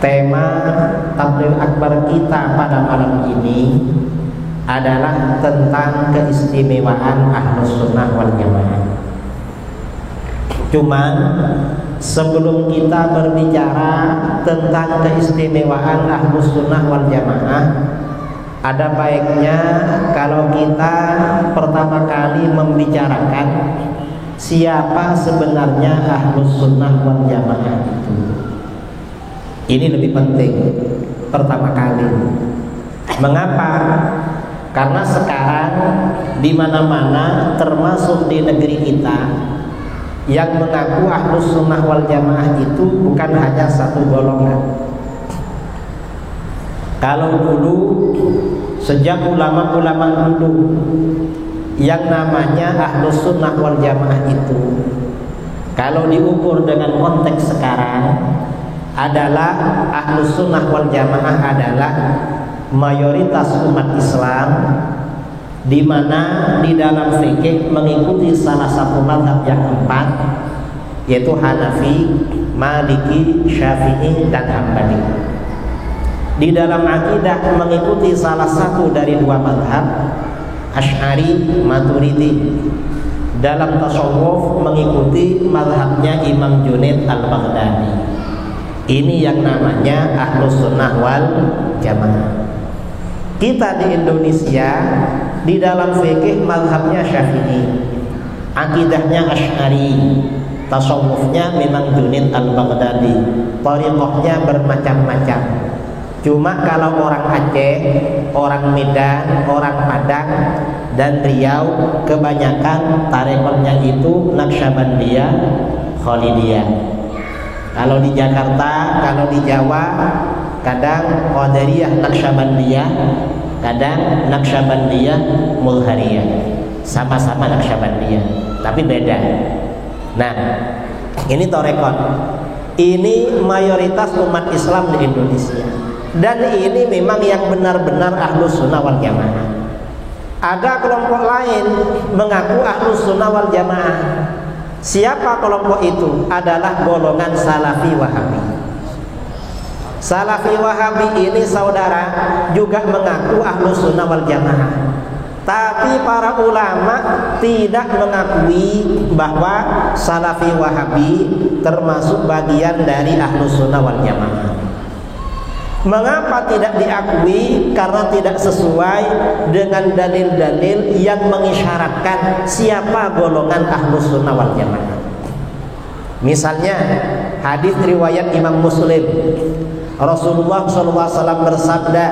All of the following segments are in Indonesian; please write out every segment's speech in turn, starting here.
Tema tabligh akbar kita pada malam ini adalah tentang keistimewaan Ahlus Sunnah wal Jamaah. Cuman sebelum kita berbicara tentang keistimewaan Ahlus Sunnah wal Jamaah, ada baiknya kalau kita pertama kali membicarakan siapa sebenarnya Ahlus Sunnah wal Jamaah itu. Ini lebih penting pertama kali. Mengapa? Karena sekarang di mana-mana termasuk di negeri kita yang mengaku Ahlus Sunnah wal Jamaah itu bukan hanya satu golongan. Kalau dulu sejak ulama-ulama dulu yang namanya Ahlus Sunnah wal Jamaah itu, kalau diukur dengan konteks sekarang adalah Ahlus Sunnah wal Jamaah adalah mayoritas umat Islam, di mana di dalam fikih mengikuti salah satu mazhab yang empat, yaitu Hanafi, Maliki, Syafi'i, dan Hambali. Di dalam akidah mengikuti salah satu dari dua mazhab, Asy'ari, Maturidi. Dalam tasawuf mengikuti mazhabnya Imam Junaid al-Baghdadi. Ini yang namanya Ahlus Sunnah wal Jamaah. Kita di Indonesia di dalam fikih mazhabnya Syafi'i, akidahnya Asy'ari, tasawufnya memang Junaid al-Baghdadi, thariqahnya bermacam-macam. Cuma kalau orang Aceh, orang Medan, orang Padang, dan Riau kebanyakan thariqahnya itu Naqsyabandiyah, Khalidiyah. Kalau di Jakarta, kalau di Jawa kadang Qadariyah Naqsyabandiyah, kadang Naqsyabandiyah Mulhariyah. Sama-sama Naqsyabandiyah, tapi beda. Nah, ini thariqah. Ini mayoritas umat Islam di Indonesia. Dan ini memang yang benar-benar Ahlus Sunnah wal Jamaah. Ada kelompok lain mengaku Ahlus Sunnah wal Jamaah. Siapa kelompok itu? Adalah golongan Salafi Wahabi. Salafi Wahabi ini saudara juga mengaku Ahlus Sunnah wal Jamaah. Tapi para ulama tidak mengakui bahwa Salafi Wahabi termasuk bagian dari Ahlus Sunnah wal Jamaah. Mengapa tidak diakui? Karena tidak sesuai dengan dalil-dalil yang mengisyaratkan siapa golongan Ahlus Sunnah wal Jamaah. Misalnya hadis riwayat Imam Muslim, Rasulullah SAW bersabda,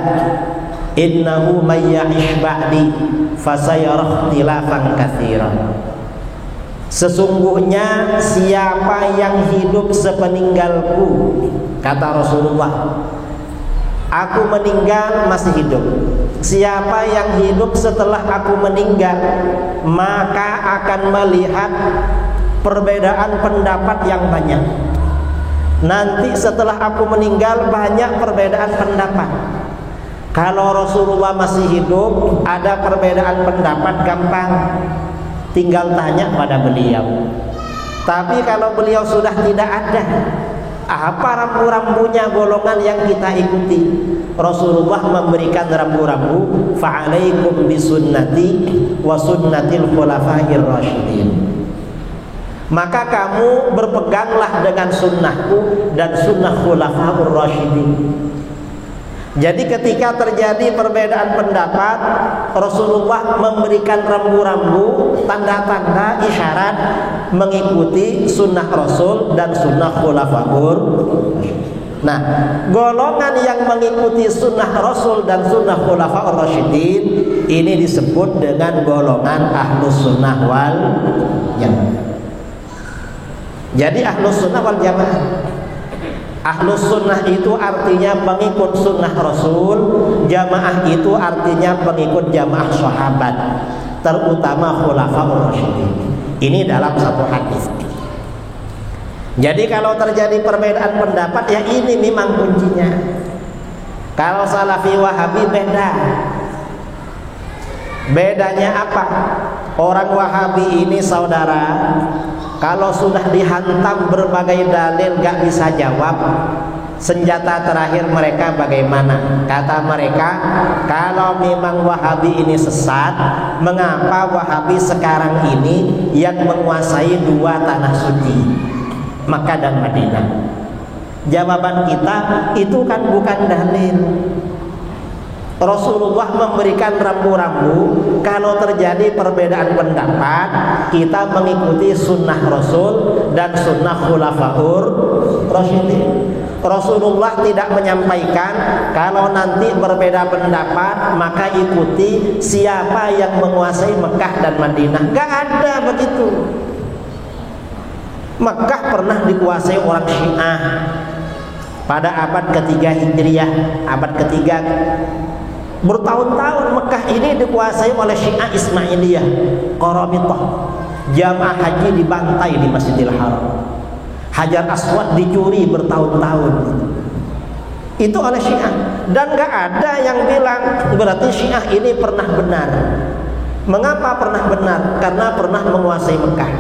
"Innahu may ya'ish ba'di fasayara ikhtilafan katsiran." Sesungguhnya siapa yang hidup sepeninggalku, kata Rasulullah, aku meninggal masih hidup. Siapa yang hidup setelah aku meninggal, maka akan melihat perbedaan pendapat yang banyak. Nanti setelah aku meninggal banyak perbedaan pendapat. Kalau Rasulullah masih hidup, ada perbedaan pendapat gampang, tinggal tanya pada beliau. Tapi kalau beliau sudah tidak ada, apa rambu-rambunya golongan yang kita ikuti? Rasulullah memberikan rambu-rambu, fa'alaikum bisunnati wa sunnatil khulafair rasyidin. Maka kamu berpeganglah dengan sunnahku dan sunnah khulafaur rasyidin. Jadi ketika terjadi perbedaan pendapat, Rasulullah memberikan rambu-rambu, tanda-tanda, isyarat mengikuti sunnah Rasul dan sunnah khulafaur. Nah, golongan yang mengikuti sunnah Rasul dan sunnah khulafaur rasyidin ini disebut dengan golongan Ahlus Sunnah wal Jamaah. Jadi Ahlus Sunnah wal Jamaah, Ahlus Sunnah itu artinya pengikut sunnah Rasul, Jamaah itu artinya pengikut jamaah sahabat, terutama khulafaur rasyidin. Ini dalam satu hadis. Jadi kalau terjadi perbedaan pendapat, ya ini memang kuncinya. Kalau Salafi Wahabi beda. Bedanya apa? Orang Wahabi ini saudara, kalau sudah dihantam berbagai dalil gak bisa jawab, senjata terakhir mereka bagaimana? Kata mereka, kalau memang Wahabi ini sesat, mengapa Wahabi sekarang ini yang menguasai dua tanah suci, Makkah dan Madinah? Jawaban kita, itu kan bukan dalil. Rasulullah memberikan rambu-rambu, kalau terjadi perbedaan pendapat, kita mengikuti sunnah Rasul dan sunnah Khulafaur Rasyidin. Rasulullah tidak menyampaikan kalau nanti berbeda pendapat maka ikuti siapa yang menguasai Mekah dan Madinah. Gak ada begitu. Mekah pernah dikuasai orang Syiah pada abad ketiga Hijriah, abad ketiga. Bertahun-tahun Mekah ini dikuasai oleh Syiah Ismailiyah, Qaramithah. Jamaah haji dibantai di Masjidil Haram. Hajar Aswad dicuri bertahun-tahun. Itu oleh Syiah. Dan gak ada yang bilang berarti Syiah ini pernah benar. Mengapa pernah benar? Karena pernah menguasai Mekah.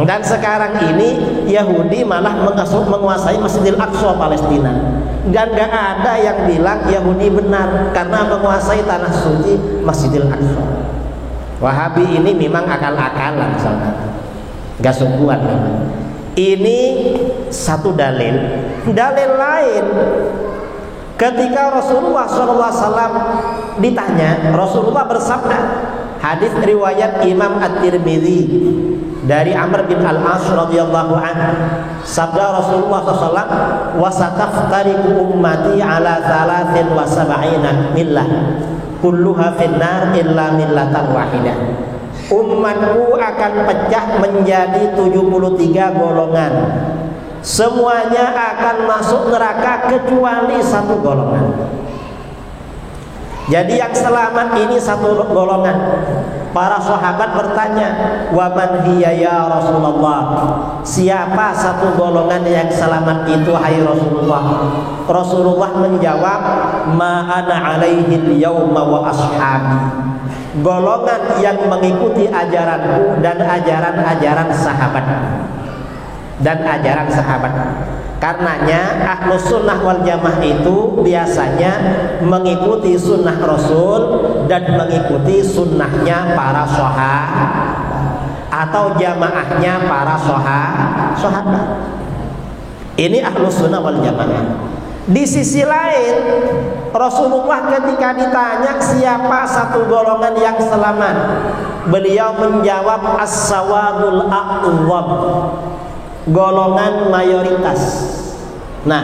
Dan sekarang ini Yahudi malah menguasai Masjidil Aqsa Palestina. Dan gak ada yang bilang Yahudi benar karena menguasai tanah suci Masjidil Aqsa. Wahabi ini memang akal-akalan, gak sungguhan. Ini satu dalil. Dalil lain, ketika Rasulullah SAW ditanya, Rasulullah bersabda, hadis riwayat Imam At-Tirmidzi dari Amr bin Al-As radhiyallahu anhu, sabda Rasulullah SAW, wasataftariqu ummati ala 73 millah kulluha finnar illa millatan wahidah. Umatku akan pecah menjadi 73 golongan. Semuanya akan masuk neraka kecuali satu golongan. Jadi yang selamat ini satu golongan. Para sahabat bertanya, wa man hiya ya Rasulullah? Siapa satu golongan yang selamat itu hai Rasulullah? Rasulullah menjawab, ma ana alaihi yauma wa ashabi. Golongan yang mengikuti ajaranku dan ajaran-ajaran sahabat dan ajaran sahabat. Karenanya Ahlus Sunnah wal Jamaah itu biasanya mengikuti sunnah Rasul dan mengikuti sunnahnya para sahabat atau jamaahnya para sahabat. Ini Ahlus Sunnah wal Jamaah. Di sisi lain, Rasulullah ketika ditanya siapa satu golongan yang selamat, beliau menjawab as-sawadul a'wam, golongan mayoritas. Nah,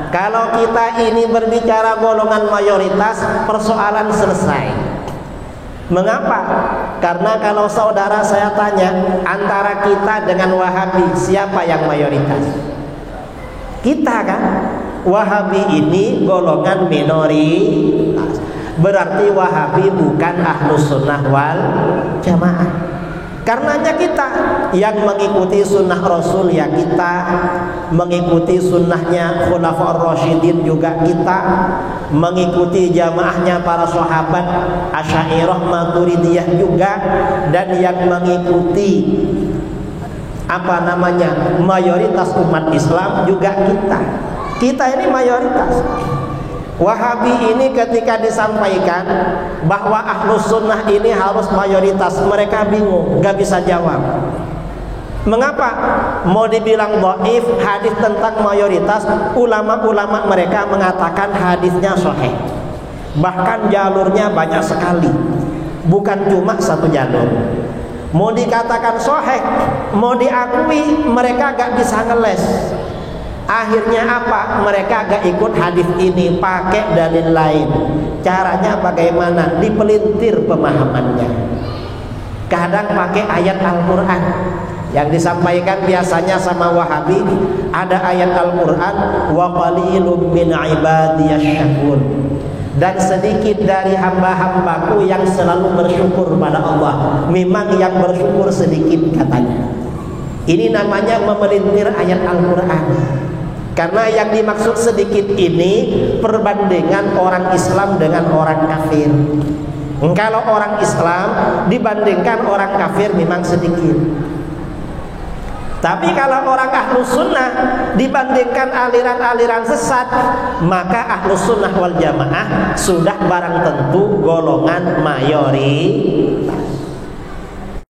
kalau kita ini berbicara golongan mayoritas, persoalan selesai. Mengapa? Karena kalau saudara saya tanya, antara kita dengan Wahabi siapa yang mayoritas? Kita kan? Wahabi ini golongan minoritas. Berarti Wahabi bukan Ahlus Sunnah wal Jamaah. Karenanya kita yang mengikuti sunnah Rasul ya kita, mengikuti sunnahnya Khulafaur Rasyidin juga kita, mengikuti jamaahnya para sahabat Asy'ariyah Maturidiyah juga, dan yang mengikuti mayoritas umat Islam juga kita. Kita ini mayoritas. Wahabi ini ketika disampaikan bahwa Ahlus Sunnah ini harus mayoritas, mereka bingung, gak bisa jawab. Mengapa? Mau dibilang dhaif hadis tentang mayoritas, ulama-ulama mereka mengatakan hadisnya sahih. Bahkan jalurnya banyak sekali, bukan cuma satu jalur. Mau dikatakan sahih, mau diakui, mereka gak bisa ngeles. Akhirnya apa? Mereka gak ikut hadis ini, pakai dalil lain. Caranya bagaimana? Dipelintir pemahamannya. Kadang pakai ayat Al-Quran. Yang disampaikan biasanya sama Wahabi, ada ayat Al-Quran, wa qalilun min ibadiyasy syakur. Dan sedikit dari hamba-hambaku yang selalu bersyukur pada Allah. Memang yang bersyukur sedikit katanya. Ini namanya memelintir ayat Al-Quran. Karena yang dimaksud sedikit ini perbandingan orang Islam dengan orang kafir. Kalau orang Islam dibandingkan orang kafir memang sedikit. Tapi kalau orang ahlus sunnah dibandingkan aliran-aliran sesat, maka ahlus sunnah wal jamaah sudah barang tentu golongan mayoritas.